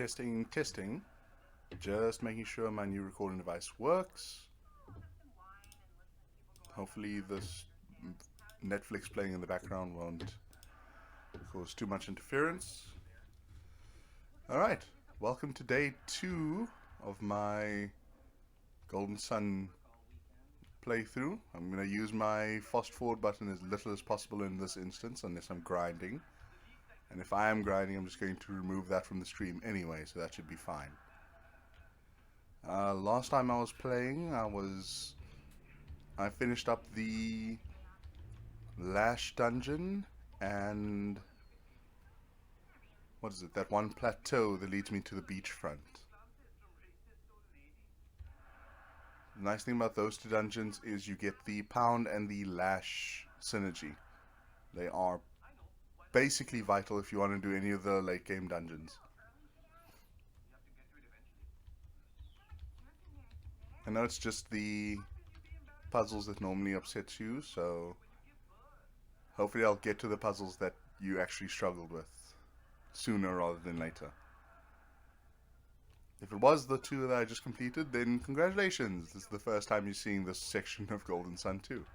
Testing, testing. Just making sure my new recording device works. Hopefully this Netflix playing in the background won't cause too much interference. Alright, welcome to day 2 of my Golden Sun playthrough. I'm going to use my fast forward button as little as possible in this instance, unless I'm grinding. And if I am grinding, I'm just going to remove that from the stream anyway, so that should be fine. Last time I was playing, I finished up the Lash dungeon and what is it? That one plateau that leads me to the beachfront. The nice thing about those two dungeons is you get the Pound and the Lash synergy. They are basically vital if you want to do any of the late game dungeons. I know it's just the puzzles that normally upset you, so hopefully I'll get to the puzzles that you actually struggled with sooner rather than later. If it was the two that I just completed, then congratulations! This is the first time you're seeing this section of Golden Sun 2.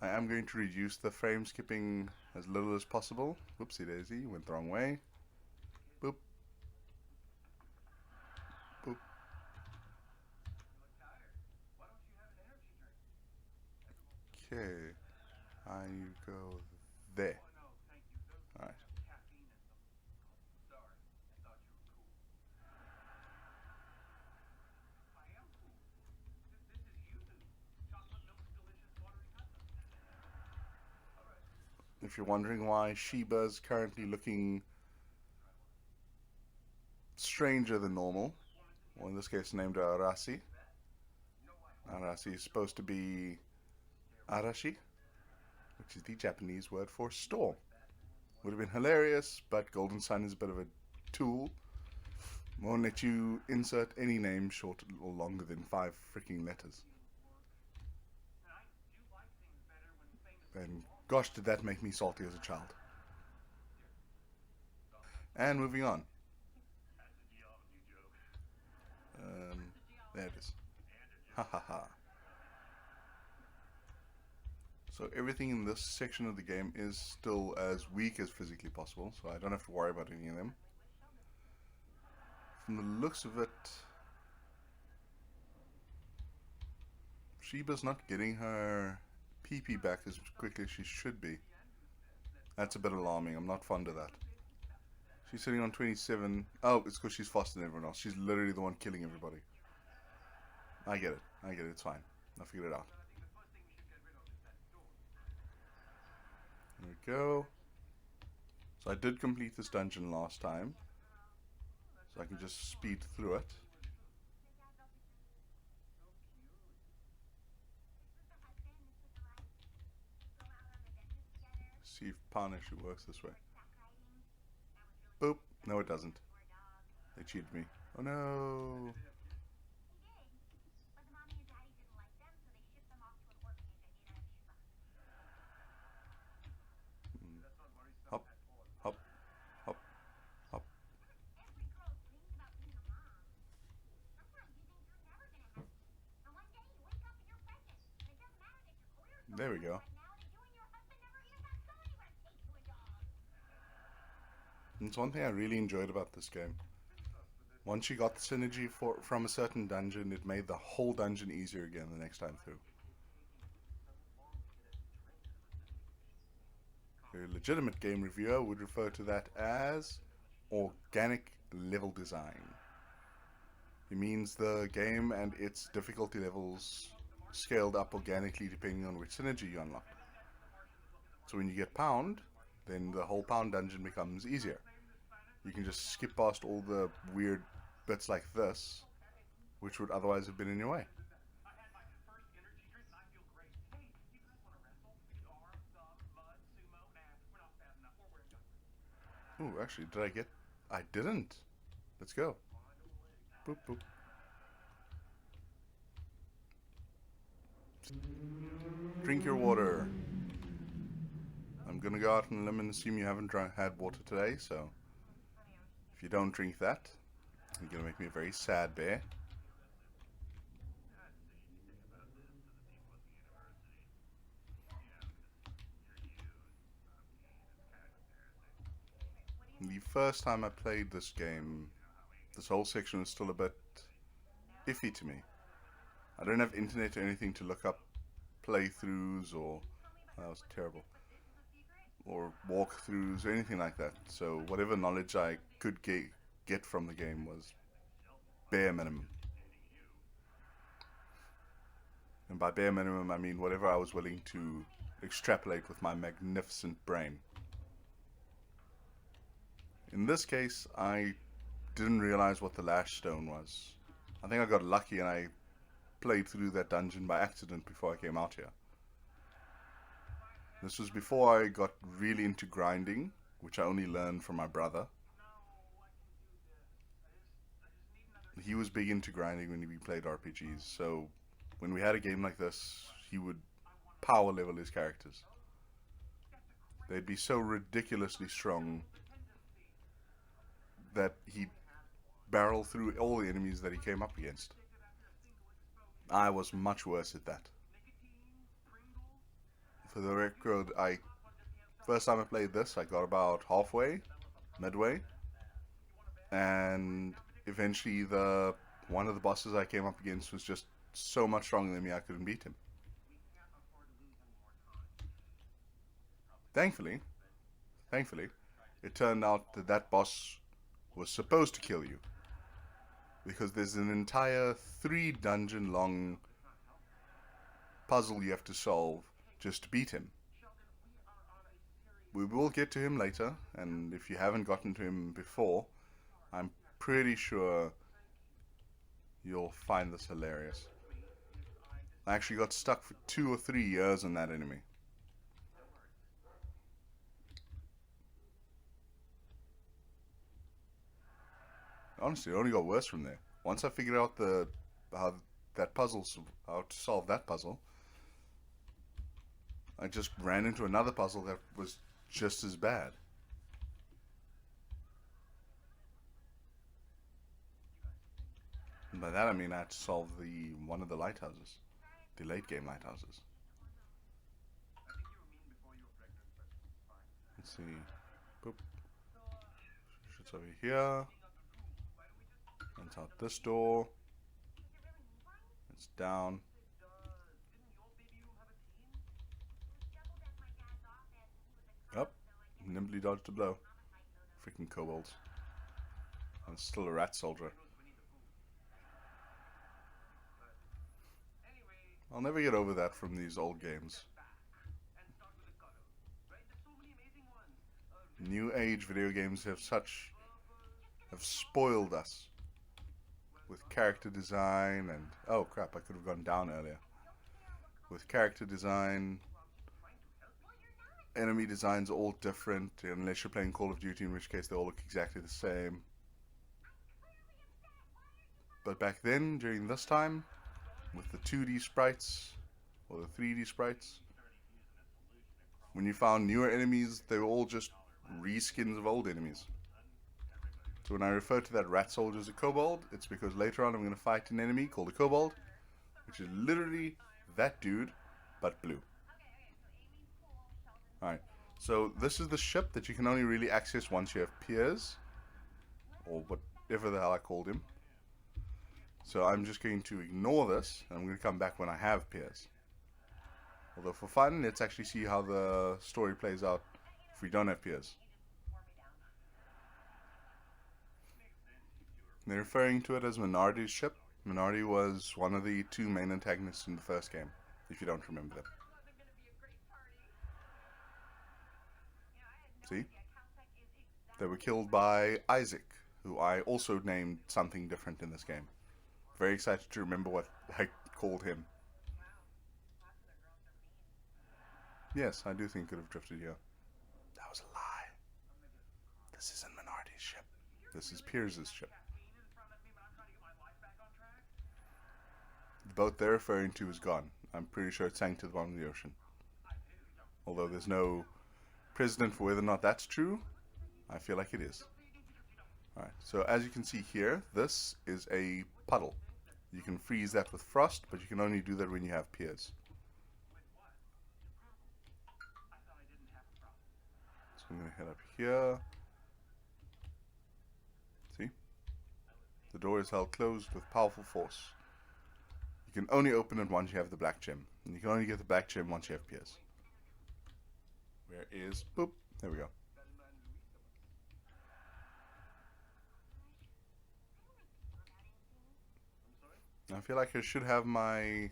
I am going to reduce the frame skipping as little as possible. Whoopsie daisy, went the wrong way. Boop. Boop. Okay. I go there. Alright. If you're wondering why Sheba's currently looking stranger than normal, or in this case named Arasi. Arasi is supposed to be Arashi, which is the Japanese word for storm. Would have been hilarious, but Golden Sun is a bit of a tool. Won't let you insert any name shorter or longer than 5 freaking letters. And gosh, did that make me salty as a child. And moving on. There it is. Ha ha ha. So everything in this section of the game is still as weak as physically possible, so I don't have to worry about any of them. From the looks of it, Sheba's not getting her PP back as quickly as she should be. That's a bit alarming. I'm not fond of that. She's sitting on 27. Oh, it's because she's faster than everyone else. She's literally the one killing everybody. I get it. I get it. It's fine. I'll figure it out. There we go. So I did complete this dungeon last time, so I can just speed through it. See if Pan actually works this way. Boop. No, it doesn't. They cheated me. Oh no. Hop, hop, hop, hop. There we go. And it's one thing I really enjoyed about this game. Once you got the synergy from a certain dungeon, it made the whole dungeon easier again the next time through. A legitimate game reviewer would refer to that as organic level design. It means the game and its difficulty levels scaled up organically depending on which synergy you unlock. So when you get Pound, then the whole Pound dungeon becomes easier. You can just skip past all the weird bits like this, which would otherwise have been in your way. Ooh, actually, did I get... I didn't. Let's go. Boop, boop. Drink your water. I'm gonna go out on a limb and assume you haven't had water today, so you don't drink that, you're going to make me a very sad bear. The first time I played this game, this whole section was still a bit iffy to me. I don't have internet or anything to look up playthroughs or that was terrible, or walkthroughs or anything like that. So whatever knowledge I could get from the game was bare minimum. And by bare minimum, I mean whatever I was willing to extrapolate with my magnificent brain. In this case, I didn't realize what the Lash Stone was. I think I got lucky and I played through that dungeon by accident before I came out here. This was before I got really into grinding, which I only learned from my brother. He was big into grinding when we played RPGs, so when we had a game like this, he would power level his characters. They'd be so ridiculously strong that he'd barrel through all the enemies that he came up against. I was much worse at that. For the record, first time I played this, I got about halfway, midway, and eventually one of the bosses I came up against was just so much stronger than me I couldn't beat him. Thankfully, it turned out that that boss was supposed to kill you, because there's an entire 3 dungeon long puzzle you have to solve just to beat him. We will get to him later, and if you haven't gotten to him before, I'm pretty sure you'll find this hilarious. I actually got stuck for 2 or 3 years on that enemy. Honestly, it only got worse from there. Once I figured out how to solve that puzzle, I just ran into another puzzle that was just as bad. And by that I mean I had to solve one of the lighthouses, the late game lighthouses. Let's see. Boop. It's over here. It's out this door. It's down. Up. Nimbly dodged a blow. Freaking kobolds. I'm still a rat soldier. I'll never get over that from these old games. New age video games have spoiled us with character design and oh crap, I could have gone down earlier. With character design, enemy designs are all different unless you're playing Call of Duty, in which case they all look exactly the same. But back then, during this time, with the 2D sprites or the 3D sprites, when you found newer enemies, they were all just reskins of old enemies. So when I refer to that rat soldier as a kobold, it's because later on I'm going to fight an enemy called a kobold, which is literally that dude, but blue. Alright, so this is the ship that you can only really access once you have Piers, or whatever the hell I called him. So I'm just going to ignore this, and I'm going to come back when I have Piers. Although for fun, let's actually see how the story plays out if we don't have Piers. They're referring to it as Minardi's ship. Minardi was one of the 2 main antagonists in the first game, if you don't remember them. See? They were killed by Isaac, who I also named something different in this game. Very excited to remember what I called him. Yes, I do think it could have drifted here. That was a lie. This isn't Minardi's ship. This is Piers' ship. The boat they're referring to is gone. I'm pretty sure it sank to the bottom of the ocean. Although there's no precedent for whether or not that's true, I feel like it is. Alright, so as you can see here, this is a puddle. You can freeze that with frost, but you can only do that when you have piers. So I'm going to head up here. See? The door is held closed with powerful force. You can only open it once you have the black gem. And you can only get the black gem once you have piers. Where is... Boop. There we go. I feel like I should have my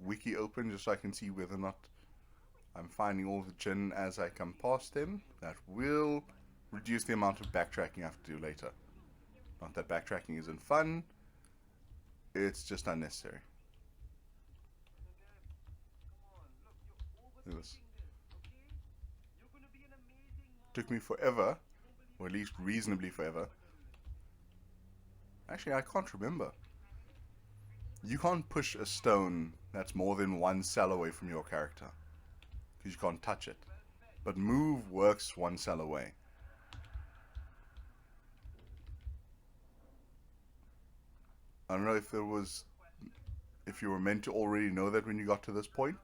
wiki open just so I can see whether or not I'm finding all the djinn as I come past them. That will reduce the amount of backtracking I have to do later. Not that backtracking isn't fun, it's just unnecessary. Look at this. Took me forever, or at least reasonably forever. Actually, I can't remember. You can't push a stone that's more than 1 cell away from your character, because you can't touch it. But move works 1 cell away. I don't know if you were meant to already know that when you got to this point,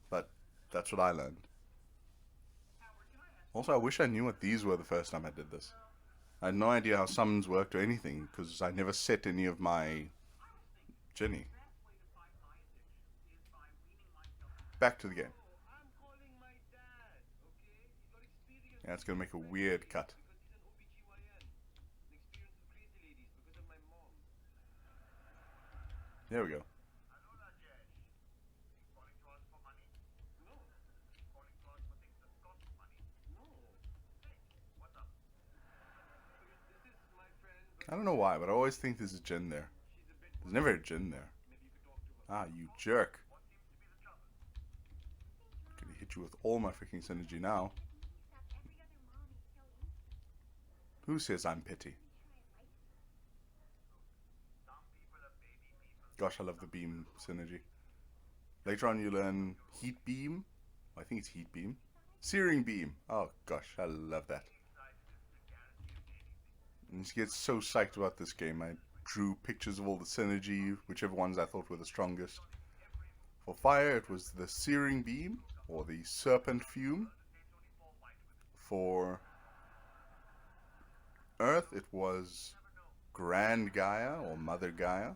but that's what I learned. Also, I wish I knew what these were the first time I did this. I had no idea how summons worked or anything, because I never set any of my Ginny. Back to the game. Yeah, it's going to make a weird cut. There we go. I don't know why, but I always think there's a djinn there. There's never a djinn there. Ah, you jerk. I'm gonna hit you with all my freaking synergy now. Who says I'm petty? Gosh, I love the beam synergy. Later on you learn heat beam. I think it's heat beam. Searing beam. Oh gosh, I love that. And just get so psyched about this game. I drew pictures of all the synergy, whichever ones I thought were the strongest. For fire, it was the searing beam or the serpent fume. For earth, it was Grand Gaia or Mother Gaia.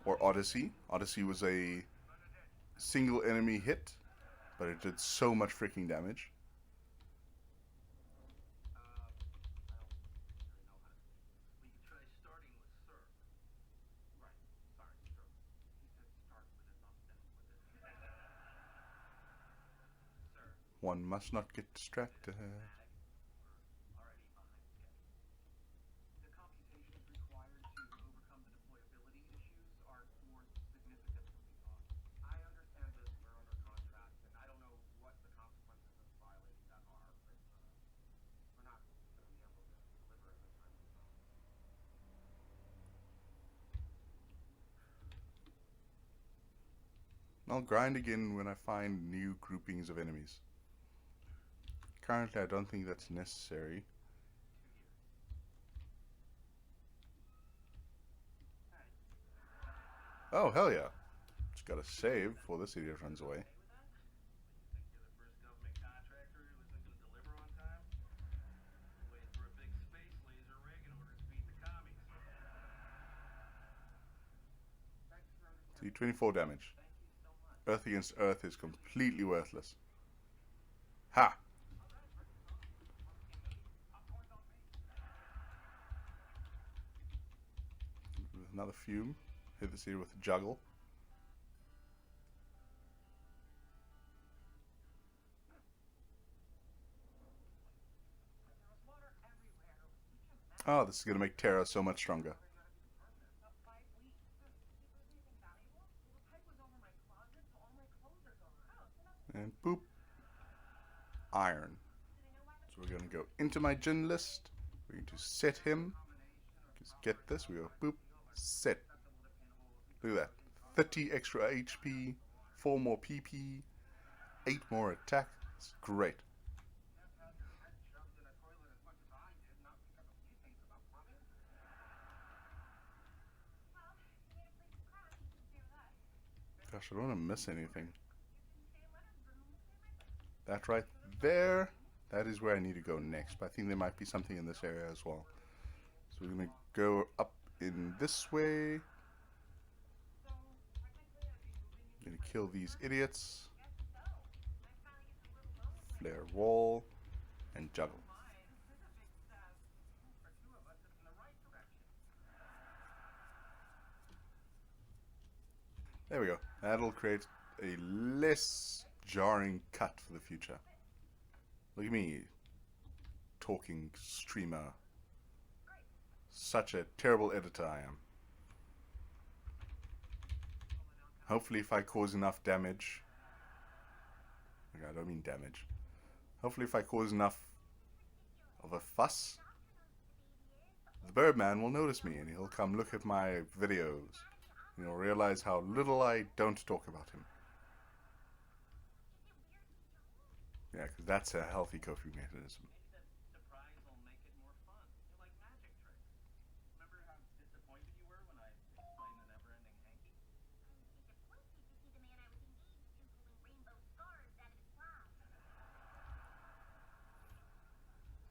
Or Odyssey. Odyssey was a single enemy hit, but it did so much freaking damage. One must not get distracted. I'll grind again when I find new groupings of enemies. Currently, I don't think that's necessary. Oh, hell yeah. Just gotta save before this idiot runs away. See, 24 damage. Earth against Earth is completely worthless. Ha! Another fume. Hit this here with a juggle. Oh, this is going to make Terra so much stronger. And boop. Iron. So we're going to go into my djinn list. We're going to set him. Just get this. We go boop. Set. Look at that. 30 extra HP. 4 more PP. 8 more attack. It's great. Gosh, I don't want to miss anything. That right there, that is where I need to go next. But I think there might be something in this area as well. So we're going to go up in this way. Going to kill these idiots. Flare wall. And juggle. There we go. That'll create a less jarring cut for the future. Look at me, talking streamer. Such a terrible editor I am. Hopefully if I cause enough damage... Okay, I don't mean damage. Hopefully if I cause enough of a fuss, the Birdman will notice me and he'll come look at my videos. And he'll realize how little I don't talk about him. Yeah, because that's a healthy coping mechanism.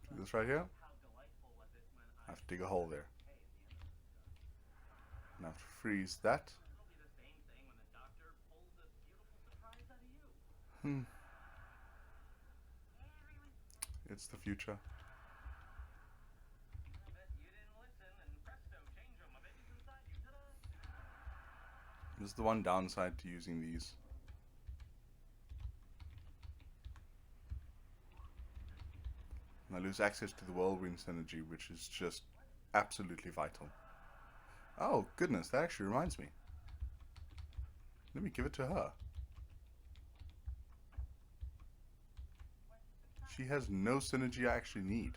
See this right here? I have to dig a hole there. And I have to freeze that. It's the future. This is the one downside to using these. And I lose access to the whirlwind synergy, which is just absolutely vital. Oh, goodness, that actually reminds me. Let me give it to her. She has no synergy I actually need.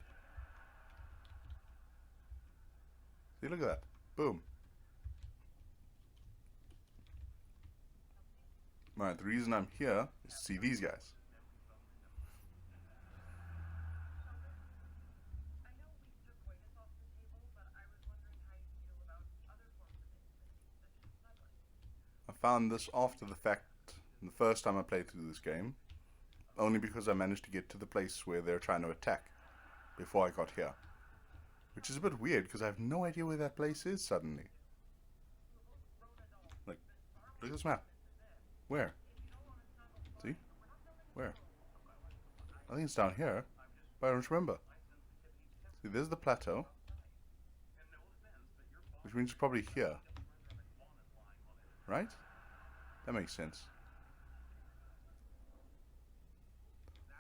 See, look at that. Boom. Alright, the reason I'm here is to see these guys. I found this after the fact, the first time I played through this game, only because I managed to get to the place where they're trying to attack before I got here. Which is a bit weird, because I have no idea where that place is suddenly. Like, look at this map. Where? See? Where? I think it's down here, but I don't remember. See, there's the plateau, which means it's probably here. Right? That makes sense.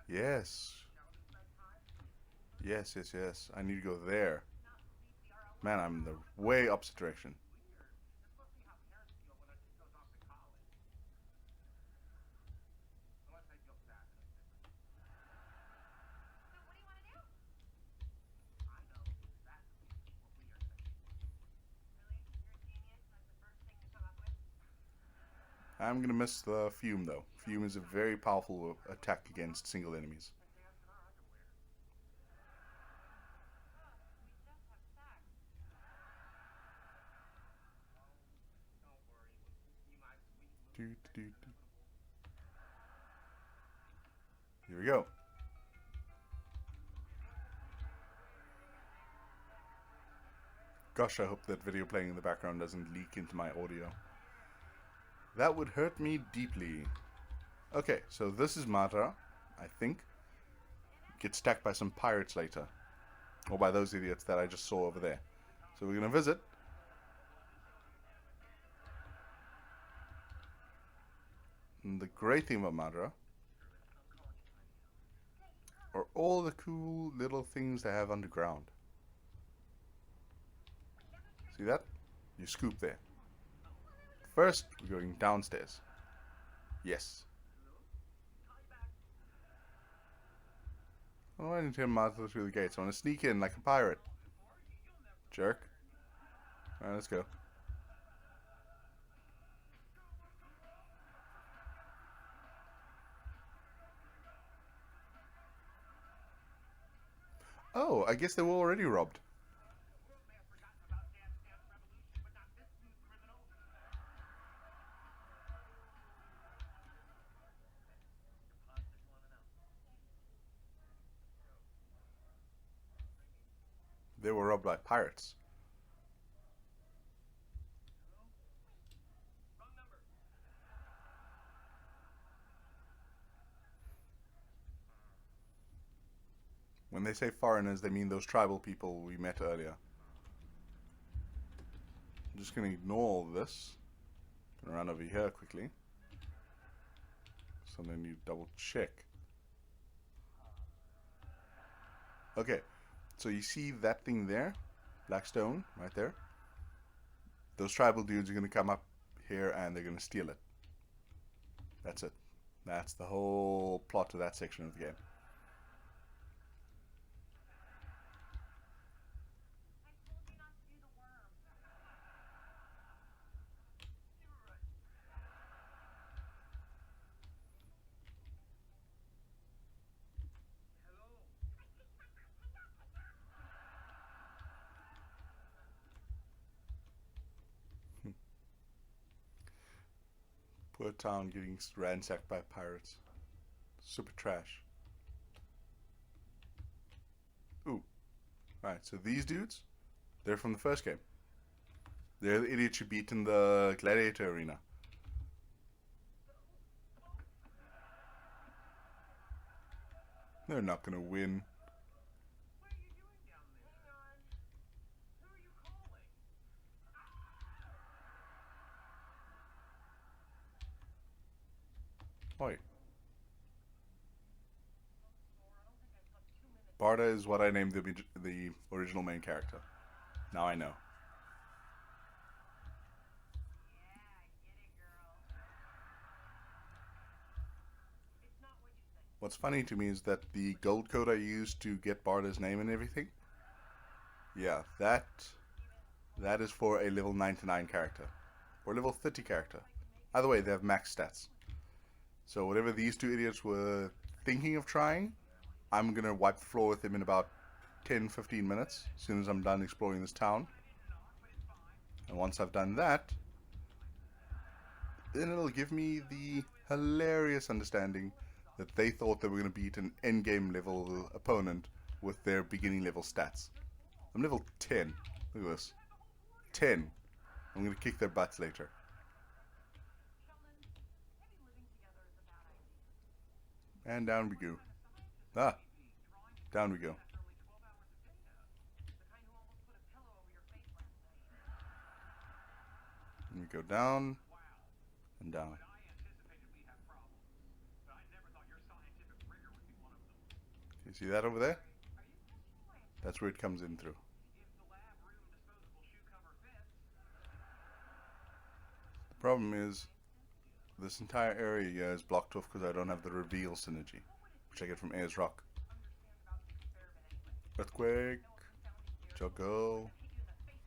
Yes. Yes, yes, yes. I need to go there. Man, I'm in the way opposite direction. I'm gonna miss the Fume though. Fume is a very powerful attack against single enemies. Here we go. Gosh, I hope that video playing in the background doesn't leak into my audio. That would hurt me deeply. Okay, so this is Matra, I think. Gets attacked by some pirates later. Or by those idiots that I just saw over there. So we're going to visit. And the great thing about Madra are all the cool little things they have underground. See that? You scoop there. First, we're going downstairs. Yes. Oh, I didn't hear Madra through the gates. I want to sneak in like a pirate. Jerk. Alright, let's go. Oh, I guess they were already robbed. They were robbed by pirates. When they say foreigners, they mean those tribal people we met earlier. I'm just going to ignore all this. Gonna run over here quickly. So then you double check. Okay, so you see that thing there? Black stone, right there? Those tribal dudes are going to come up here and they're going to steal it. That's it. That's the whole plot of that section of the game. Poor town getting ransacked by pirates. Super trash. Ooh. Right, so these dudes, they're from the first game. They're the idiots you beat in the gladiator arena. They're not gonna win. Oi. Barda is what I named the original main character. Now I know. What's funny to me is that the gold code I used to get Barda's name and everything, yeah, that is for a level 99 character. Or level 30 character. Either way, they have max stats. So whatever these two idiots were thinking of trying, I'm going to wipe the floor with them in about 10-15 minutes, as soon as I'm done exploring this town. And once I've done that, then it'll give me the hilarious understanding that they thought they were going to beat an endgame level opponent with their beginning level stats. I'm level 10. Look at this. 10. I'm going to kick their butts later. And down we go. Ah, down we go. And we go down and down. You see that over there? That's where it comes in through. The problem is this entire area here is blocked off because I don't have the reveal synergy, which I get from Ayers Rock. Earthquake, Juggle,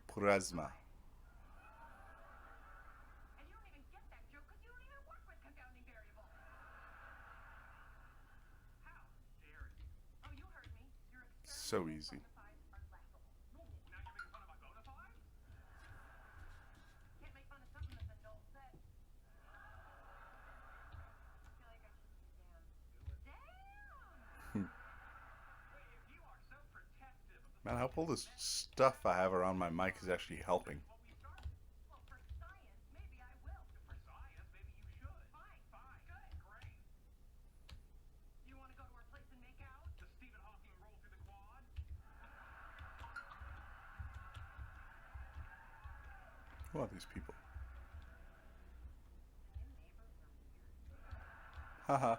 Plasma. So easy. Man, I hope all this stuff I have around my mic is actually helping. Who are these people? Haha.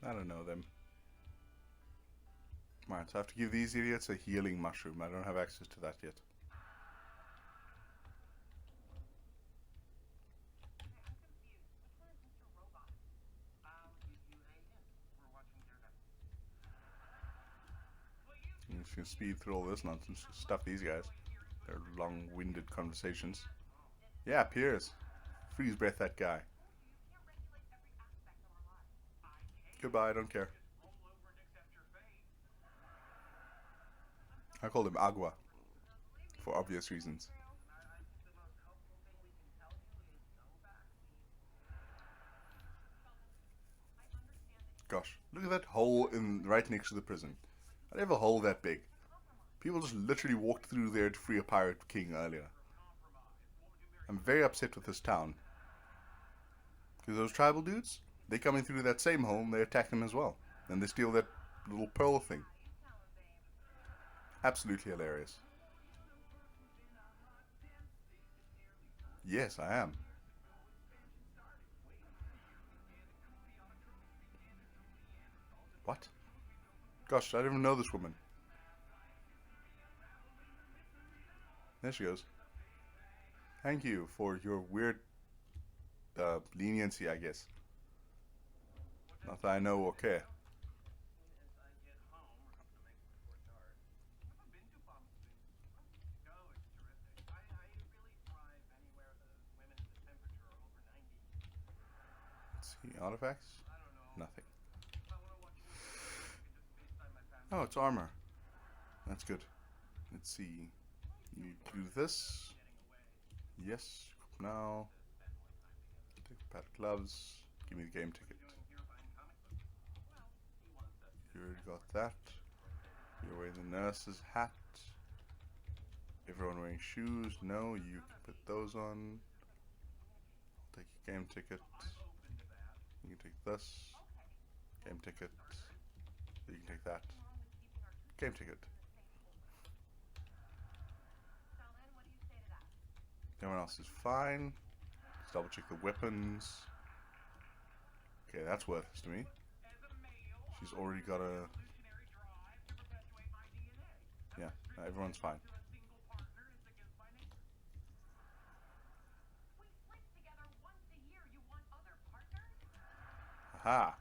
I don't know them. Alright, so I have to give these idiots a healing mushroom. I don't have access to that yet. I'm just gonna speed through all this nonsense. Stuff these guys. Their long-winded conversations. Yeah, Piers. Freeze breath that guy. Goodbye, I don't care. I called him Agua. For obvious reasons. Gosh, look at that hole in right next to the prison. I'd have a hole that big. People just literally walked through there to free a pirate king earlier. I'm very upset with this town. Because those tribal dudes, they come in through that same hole and they attack them as well. And they steal that little pearl thing. Absolutely hilarious. Yes, I am. What? Gosh, I don't even know this woman. There she goes. Thank you for your weird leniency, I guess. Not that I know or care. Let's see, artifacts? Nothing. Oh, it's armor. That's good. Let's see. You do this. Yes. Now. Take a pair of gloves. Give me the game ticket. You already got that. You're wearing the nurse's hat. Everyone wearing shoes? No, you can put those on. I'll take your game ticket. You can take this. Game ticket. You can take that. Game ticket. Everyone else is fine. Let's double check the weapons. Okay, that's worthless to me. She's already got a... Yeah, everyone's fine. Aha!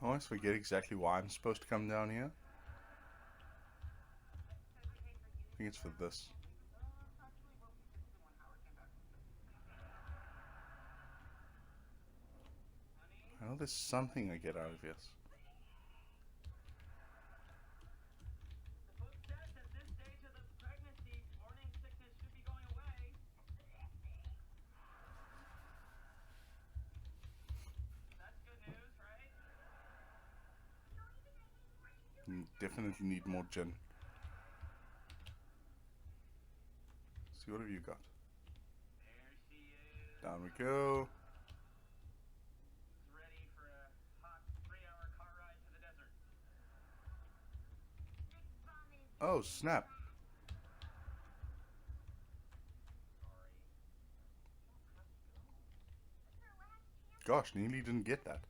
I always forget exactly why I'm supposed to come down here. I think it's for this. I know there's something I get out of this. Definitely need more gin. Let's see, what have you got? Down we go. Oh, snap. Gosh, nearly didn't get that.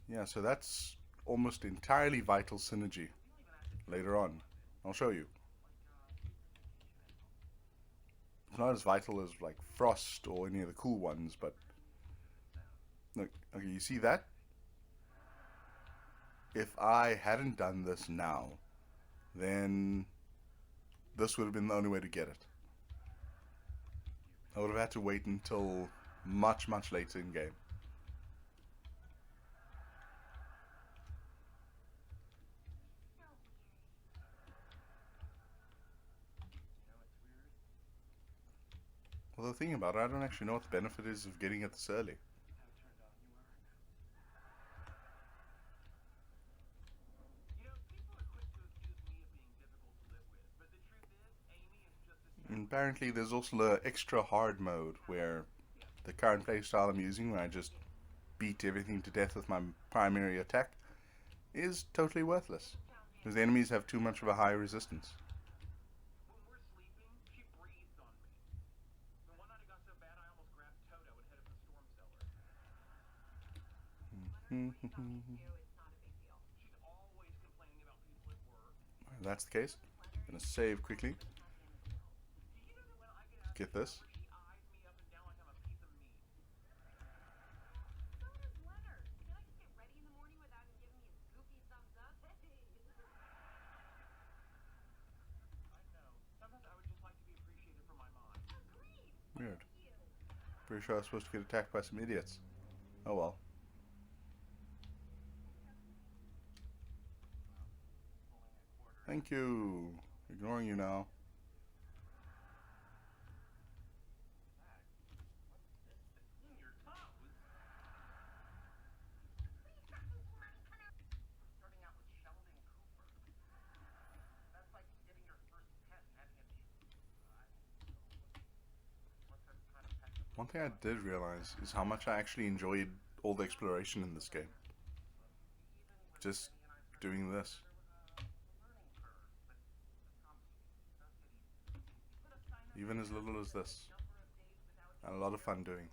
Yeah, so that's almost entirely vital synergy later on. I'll show you. It's not as vital as like Frost or any of the cool ones, but look, okay, you see that? If I hadn't done this now, then this would have been the only way to get it. I would have had to wait until much, much later in game. Well, the thing about it, I don't actually know what the benefit is of getting it this early. And apparently there's also an extra hard mode where the current playstyle I'm using, where I just beat everything to death with my primary attack, is totally worthless. Because the enemies have too much of a high resistance. If that's the case, I'm gonna save quickly. Get this. Weird. Pretty sure I was supposed to get attacked by some idiots. Oh well. Thank you. Ignoring you now. One thing I did realize is how much I actually enjoyed all the exploration in this game. Just doing this. Even as little as this. And a lot of fun doing.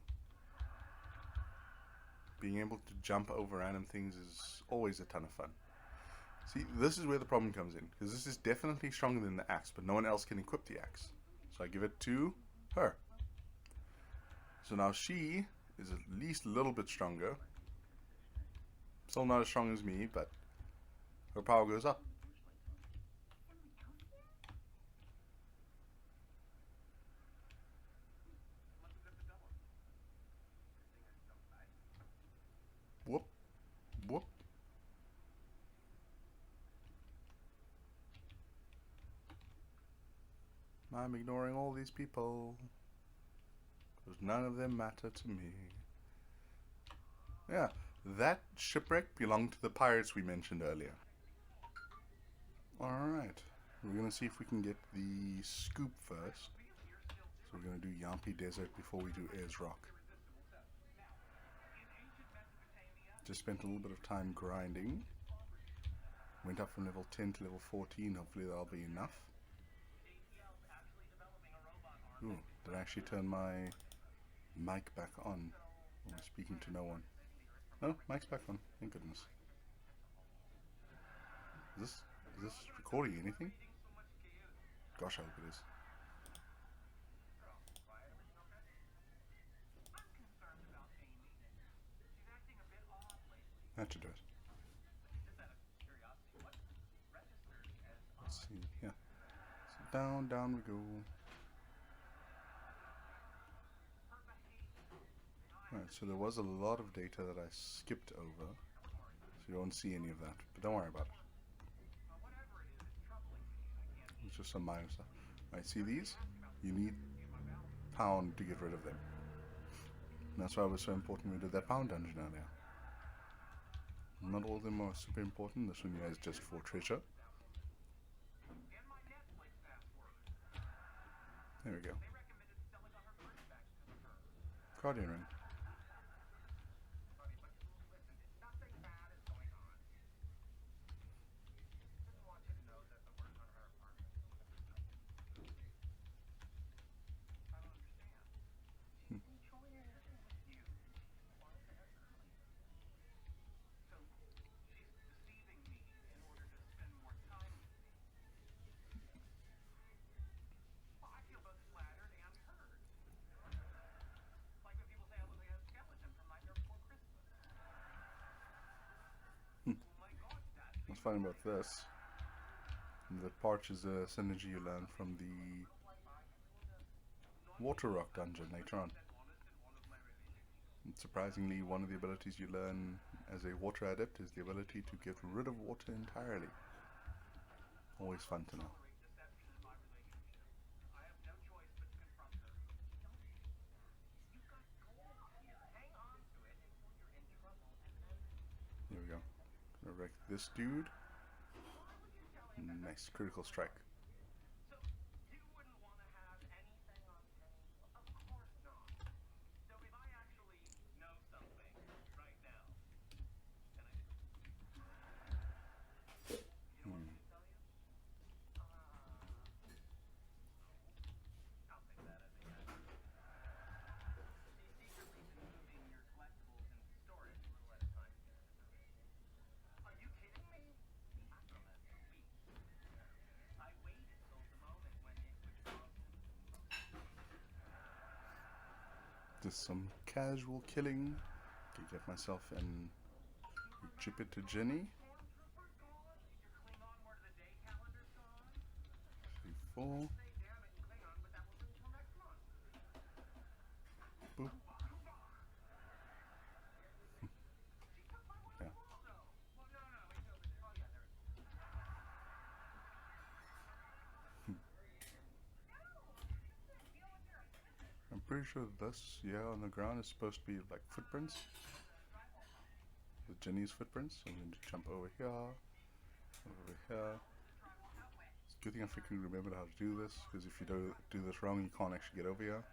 Being able to jump over random things is always a ton of fun. See, this is where the problem comes in. Because this is definitely stronger than the axe, but no one else can equip the axe. So I give it to her. So now she is at least a little bit stronger. Still not as strong as me, but her power goes up. Whoop. Whoop. I'm ignoring all these people. Because none of them matter to me. Yeah, that shipwreck belonged to the pirates we mentioned earlier. Alright, we're going to see if we can get the scoop first. So we're going to do Yampi Desert before we do Ayers Rock. Just spent a little bit of time grinding. Went up from level 10 to level 14, hopefully that'll be enough. Ooh, did I actually turn my mic back on? I'm speaking to no one. No, mic's back on, thank goodness. Is this recording anything? Gosh, I hope it is. That should do it. Let's see, yeah. So down we go. Alright, so there was a lot of data that I skipped over. So you won't see any of that, but don't worry about it. It's just some minor stuff. Alright, see these? You need pound to get rid of them. And that's why it was so important we did that pound dungeon earlier. Not all of them are super important. This one here is just for treasure. There we go. Guardian ring. What's funny about this, the parch is a synergy you learn from the water rock dungeon later on. And surprisingly, one of the abilities you learn as a water adept is the ability to get rid of water entirely. Always fun to know. There we go. Gonna wreck this dude. Nice, critical strike. Just some casual killing to get myself and chip it to Jenny. 3, 4. Boop. pretty sure this, yeah, on the ground is supposed to be like footprints. With Jenny's footprints. I'm going to jump over here, over here. It's a good thing I freaking remembered how to do this, because if you do this wrong, you can't actually get over here.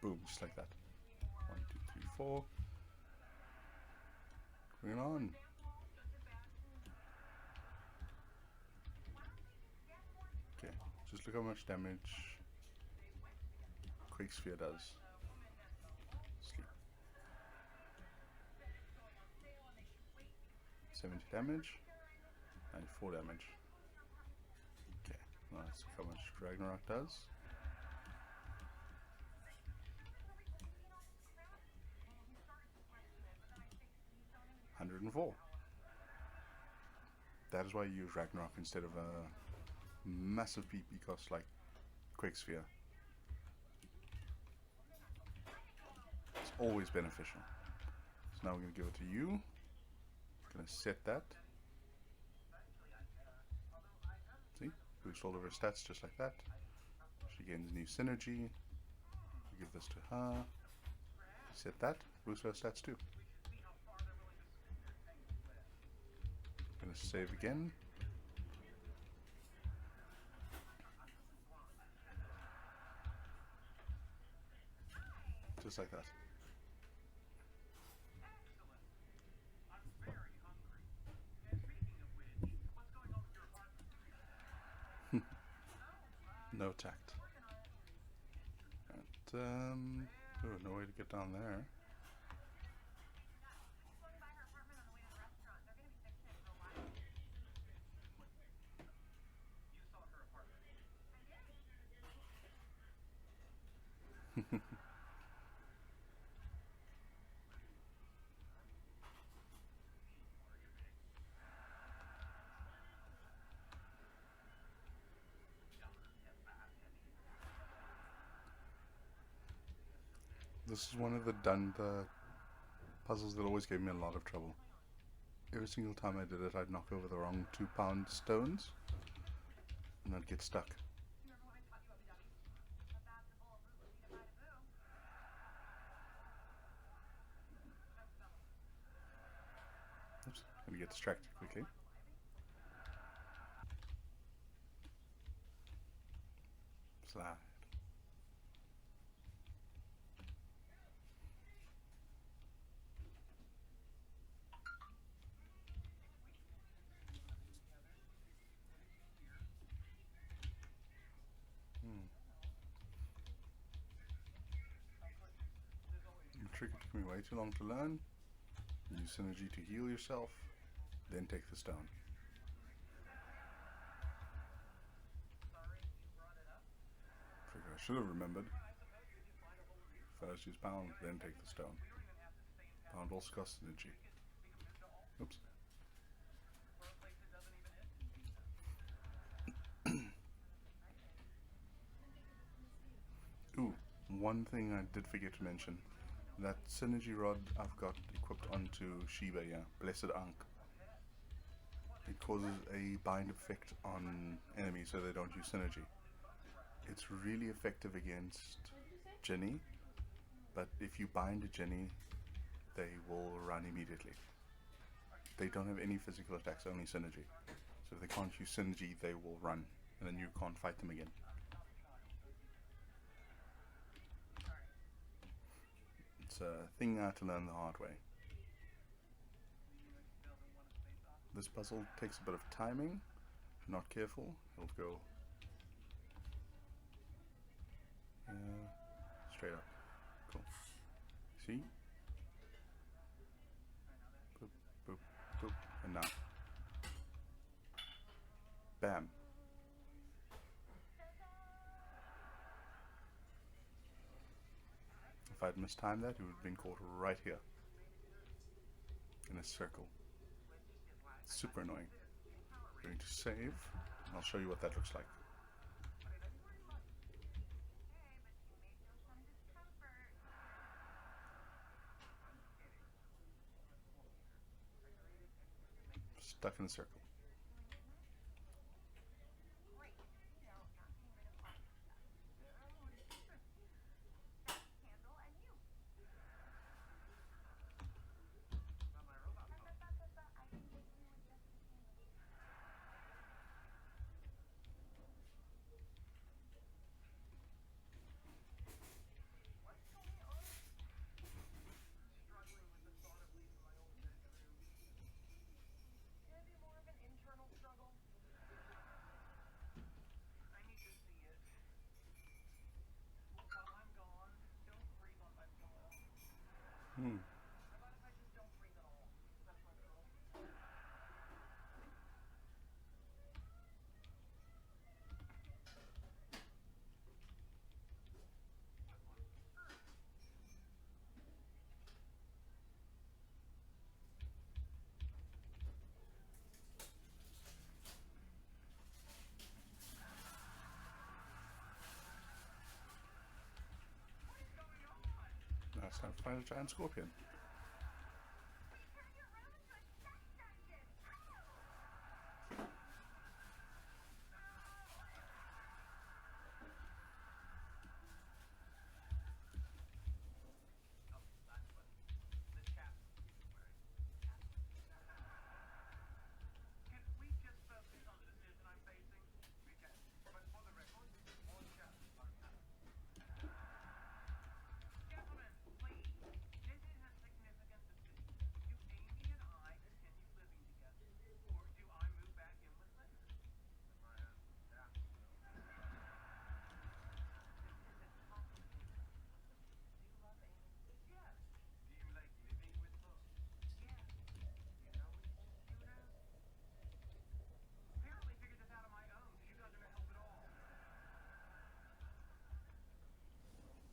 Boom, just like that. 1, 2, 3, 4. Bring it on. Okay, just look how much damage Quake Sphere does. Sleep. 70 damage, 94 damage. Okay, now let's see how much Ragnarok does. $104. That is why you use Ragnarok instead of a massive PP cost like Quake Sphere. It's always beneficial. So now we're going to give it to you. Going to set that. See? Boost all of her stats just like that. She gains new synergy. We give this to her. Set that. Boost her stats too. Going to save again. Just like that. No tact. And, oh, no way to get down there. This is one of the puzzles that always gave me a lot of trouble. Every single time I did it, I'd knock over the wrong 2-pound stones, and I'd get stuck. Oops, let me get distracted quickly. Slide. The trick took me way too long to learn. Use synergy to heal yourself, then take the stone. Trick I should have remembered. First use pound, then take the stone. Pound also costs synergy. Oops. Ooh, one thing I did forget to mention. That synergy rod I've got equipped onto Shiba, yeah, Blessed Ankh. It causes a bind effect on enemies so they don't use synergy. It's really effective against Jenny, but if you bind a Jenny, they will run immediately. They don't have any physical attacks, only synergy. So if they can't use synergy, they will run, and then you can't fight them again. It's a thing I had to learn the hard way. This puzzle takes a bit of timing. If you're not careful, it'll go straight up. Cool. See? Boop, boop, boop, and now. Bam. If I'd mistimed that, it would have been caught right here. In a circle. Super annoying. I'm going to save, and I'll show you what that looks like. Stuck in a circle. Time to find a giant scorpion.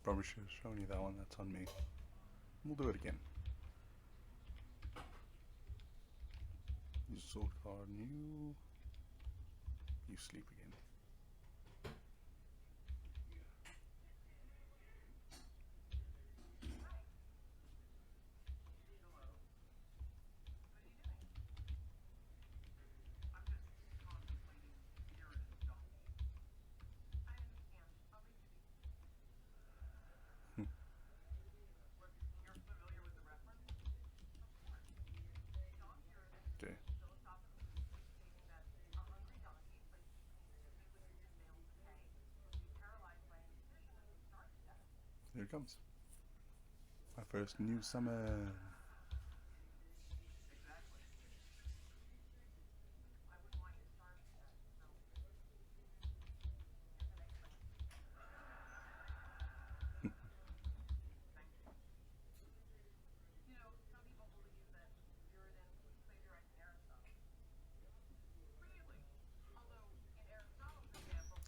Probably should have shown you that one. That's on me. We'll do it again. You sword card and you sleep again. Okay. Here it comes. My first new summon.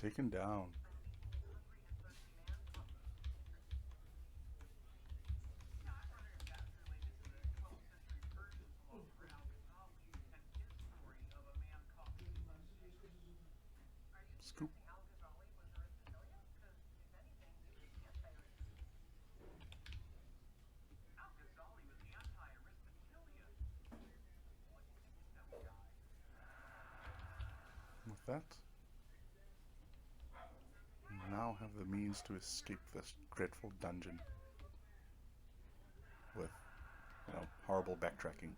Taken down. Scoop. With that, we now have the means to escape this dreadful dungeon with, horrible backtracking.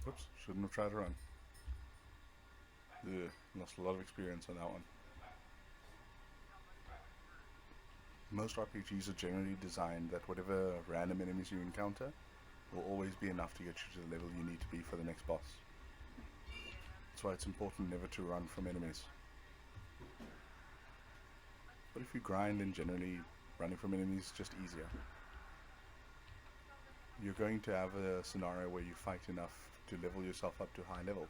Oops, shouldn't have tried to run. Ugh, lost a lot of experience on that one. Most RPGs are generally designed that whatever random enemies you encounter will always be enough to get you to the level you need to be for the next boss. That's why it's important never to run from enemies. But if you grind, then generally running from enemies is just easier. You're going to have a scenario where you fight enough to level yourself up to high levels.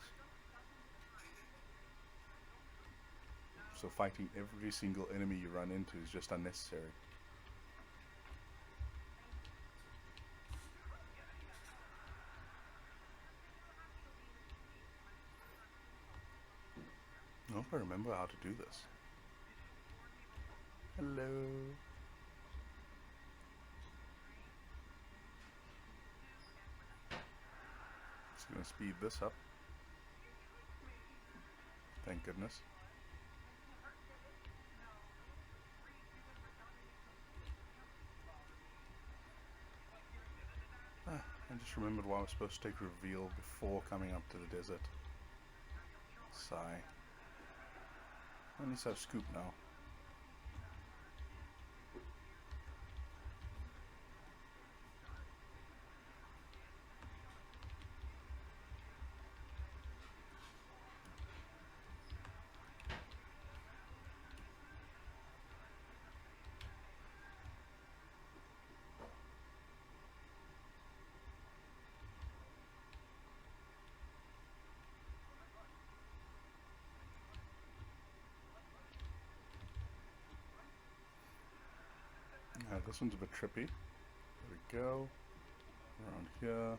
So fighting every single enemy you run into is just unnecessary. I hope I remember how to do this. Hello. Just gonna speed this up. Thank goodness. I just remembered why I was supposed to take reveal before coming up to the desert. Sigh. At least I have scoop now. this one's a bit trippy. There we go. Around here.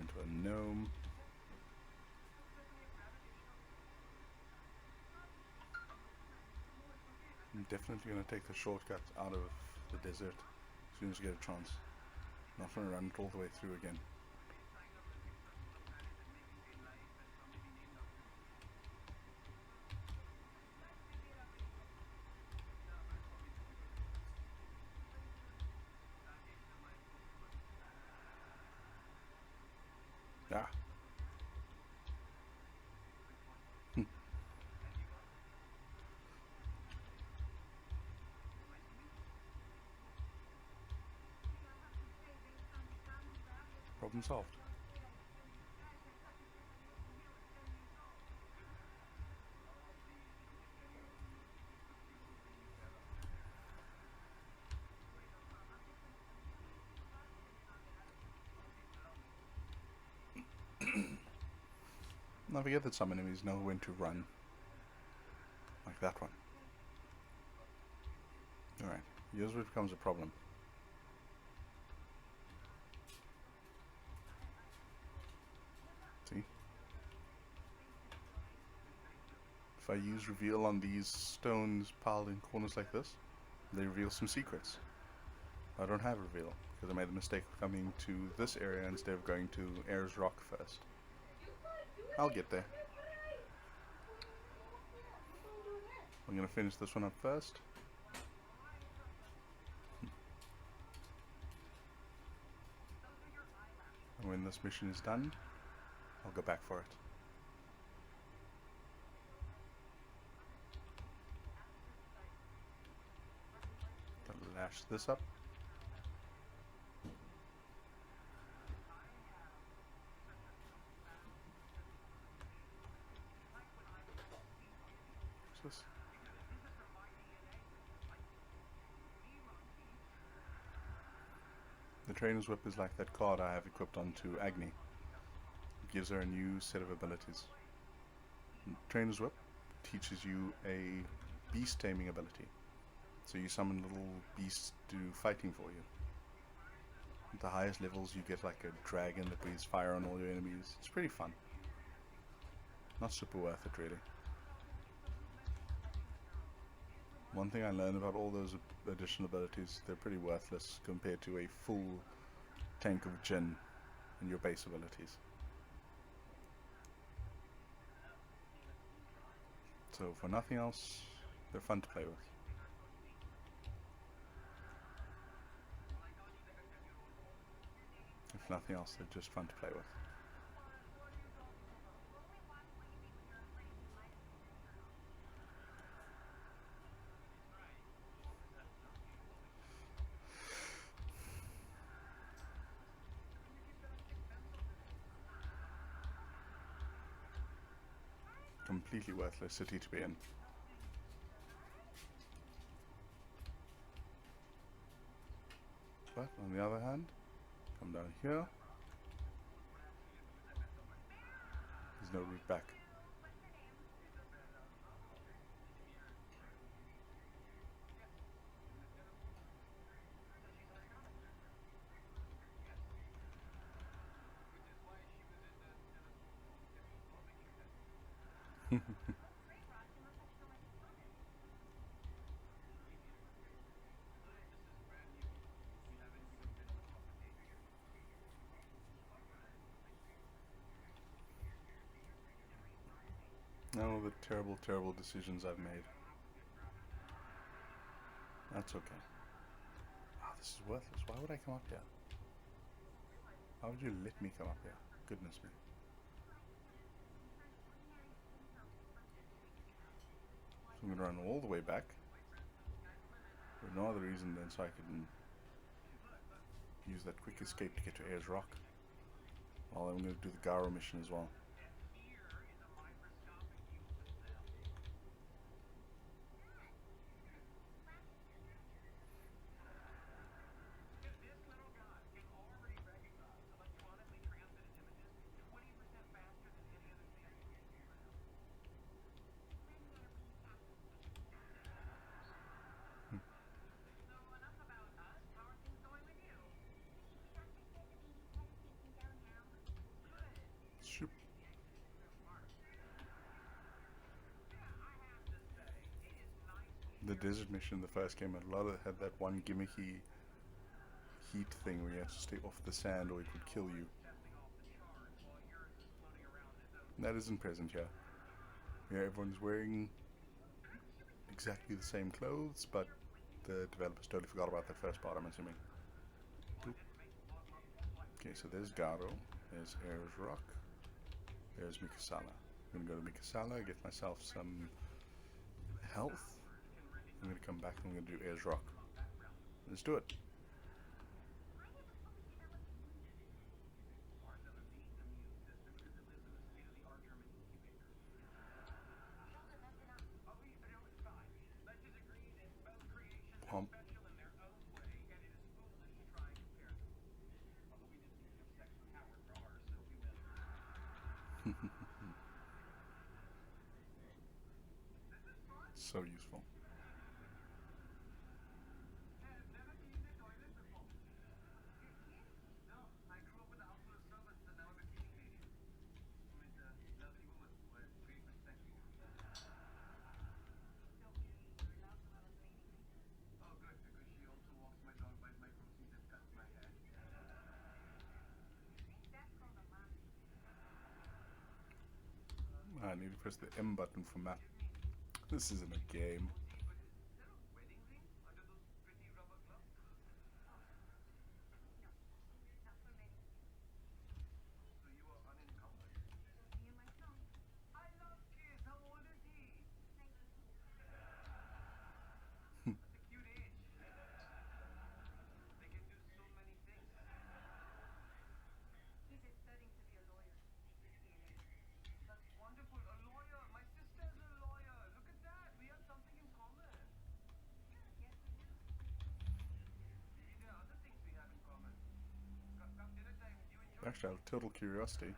Into a gnome. I'm definitely going to take the shortcut out of the desert as soon as I get a chance. I'm not going to run it all the way through again. Ah. Problem solved. Now forget that some enemies know when to run. Like that one. Alright, here's where it becomes a problem. See? If I use reveal on these stones piled in corners like this, they reveal some secrets. I don't have reveal, because I made the mistake of coming to this area instead of going to Ayers Rock first. I'll get there. I'm going to finish this one up first. And when this mission is done, I'll go back for it. Gonna lash this up. What's this? The Trainer's Whip is like that card I have equipped onto Agni. It gives her a new set of abilities. The Trainer's Whip teaches you a beast taming ability. So you summon little beasts to do fighting for you. At the highest levels you get like a dragon that breathes fire on all your enemies. It's pretty fun. Not super worth it really. One thing I learned about all those additional abilities, they're pretty worthless compared to a full tank of Jinn and your base abilities. So for nothing else, they're fun to play with. If nothing else, they're just fun to play with. Completely worthless city to be in. But on the other hand, come down here. There's no route back. Oh, the terrible, terrible decisions I've made. That's okay. Ah, this is worthless. Why would I come up here? Why would you let me come up here? Goodness me. So I'm going to run all the way back. For no other reason than so I can use that quick escape to get to Ayers Rock. Well, I'm going to do the Garo mission as well. desert mission in the first game, a lot of it had that one gimmicky heat thing where you had to stay off the sand or it would kill you. That isn't present here. Yeah, everyone's wearing exactly the same clothes, but the developers totally forgot about that first part, I'm assuming. Boop. Okay, so there's Garo, there's Ayers Rock, there's Mikasala. I'm gonna go to Mikasala, get myself some health. I'm gonna come back and I'm gonna do Ayers Rock. Let's do it. Pump. So useful. I need to press the M button for map. This isn't a game. Actually, out of total curiosity,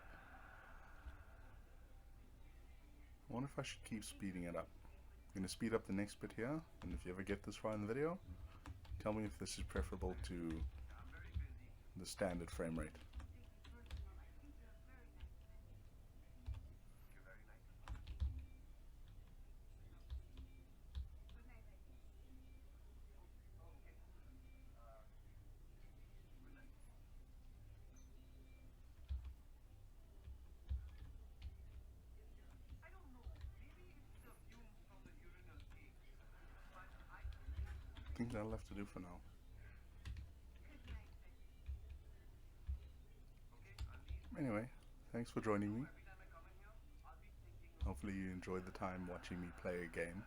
I wonder if I should keep speeding it up. I'm going to speed up the next bit here, and if you ever get this far in the video, tell me if this is preferable to the standard frame rate. I think that'll have to do for now. Anyway, thanks for joining me. Hopefully you enjoyed the time watching me play a game.